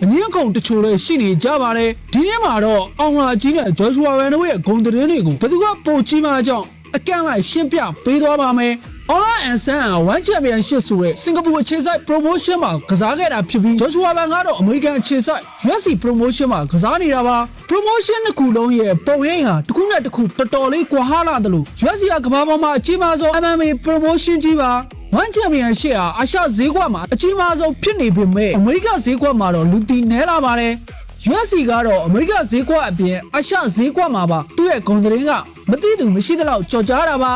အငင်းကုန်တချို့လည်းရှိနေကြပါတယ်ဒီနေ့မှာတော့အောင်လာကြီးနဲ့ဂျော်ရှူဝါဗန်တို့ရဲ့ဂုဏ်သတင်းတွေကိုဘယ်သူကပိုကြီးမှကြောင့်အကန့်လိုက်ရှင်းပြပေးသွားပါမယ်Online and Sun 1 Championship ဆိုတဲ့စင်ကာပူအခြေစိုက် promotion မှာကစားခဲ့တာဖြစ်ပြီးဂျော်ရှူဝါဗန်ကတော့အမေရိကန်အခြေစိုက် UFC promotion မှာကစားနေတာပါ promotion တစ်ခုလုံးရဲ့ပုံရိပ်ဟာတစ်ခုနဲ့တစ်ခုတော်တော်လေးကွာဟလာတယ်လို့ UFC ကကမ္ဘာပေါ်မှာအကြီးမားဆုံး MMA promotion ကြီးပါ1 Championship ဟာအာရှဈေးကွက်မှာအကြီးမားဆုံးဖြစ်နေပေမဲ့အမေရိကဈေးကွက်မှာတော့လူတီနဲလာပါတယ် UFC ကတော့အမေရိကဈေးကွက်အပြင်အာရှဈေးကွက်မှာပါသူ့ရဲ့ဂုဏ်သတင်းကမသိသူမရှိသလောက်ကြော်ကြားတာပါ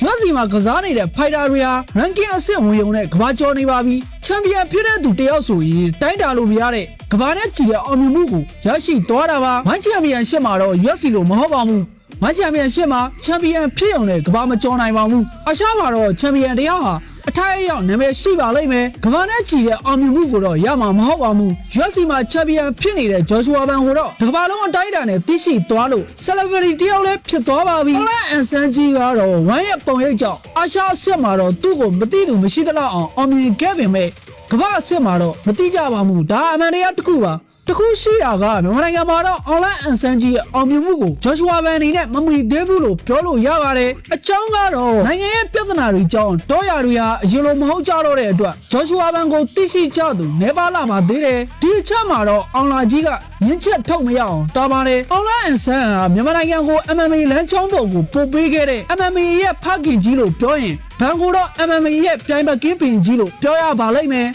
UFC မှာကစားနေတဲ့ fighter တွေဟာ ranking အဆင့်ဝင်ုံနဲ့ကမ္ဘာကျော်နေပါပြီ။ champion ဖြစ်တဲ့သူတယောက်ဆိုရင်တိုင်းတာလို့မရတဲ့ကမ္ဘာနဲ့ချီတဲ့အောင်မြင်မှုကိုရရှိသွားတာပါ။ championship မှာတော့ UFC လို့မဟုတ်ပါဘူး။ championship မှာ champion ဖြစ်ုံနဲ့ကမ္ဘာမကျော်နိုင်ပါဘူး။အရှားမှာတော့ champion တယောက်ဟာအထိုက်အရောက်နာမည်ရှိပါလိမ့်မယ်။ကမ္ဘာနဲ့ချီတဲ့အောင်မြင်မှုကိုတော့ရမှာမဟုတ်ပါဘူး။ UFC မှာ champion ဖြစ်နေတဲ့ဂျော်ရှူဝါဗန်ကိုတော့တစ်ကမ္ဘာလုံးအတိုင်းအတာနဲ့သိရှိသွားလို့ celebrity တယောက်လည်းဖြစ်သွားပါပြီ။ Online and Sun ကြီးကတော့ဝမ်းရဲ့ပုံရိပ်ကြောင့်အာရှအဆင့်မှာတော့သူ့ကိုမသိသူမရှိသလောက်အောင်မြင်ခဲ့ပေမဲ့ကမ္ဘာအဆင့်မှာတော့မသိကြပါဘူး။ဒါအမှန်တရားတစ်ခုပါ။တခုရှိတာကမြန်မာနိုင်ငံမှာတော့ Online and Sun ကြီးရဲ့အောင်မြင်မှုကိုဂျော်ရှူဝါဗန်အနေနဲ့မမီသေးဘူးလို့ပြောလို့ရပါတယ်အကြောင်းကတော့နိုင်ငံရဲ့ပြဿနာတွေကြောင့်တောရတွေဟာအရင်လိုမဟုတ်ကြတော့တဲ့အတွက်ဂျော်ရှူဝါဗန်ကိုသိရှိကြသူနေပါလာပါသေးတယ်ဒီအချက်မှာတော့အောင်လာကြီးကရင်းချက်ထုတ်မရအောင်တာပါတယ် Online and Sun ဟာမြန်မာနိုင်ငံကို MMA လမ်းကြောင်းတော်ကိုပို့ပေးခဲ့တဲ့ MMA ရဲ့ဖခင်ကြီးလို့ပြောရင်ဘန်ကိုတော့ MMA ရဲ့ပြိုင်ဘက်ကင်းပင်ကြီးလို့ပြောရပါလိမ့်မယ်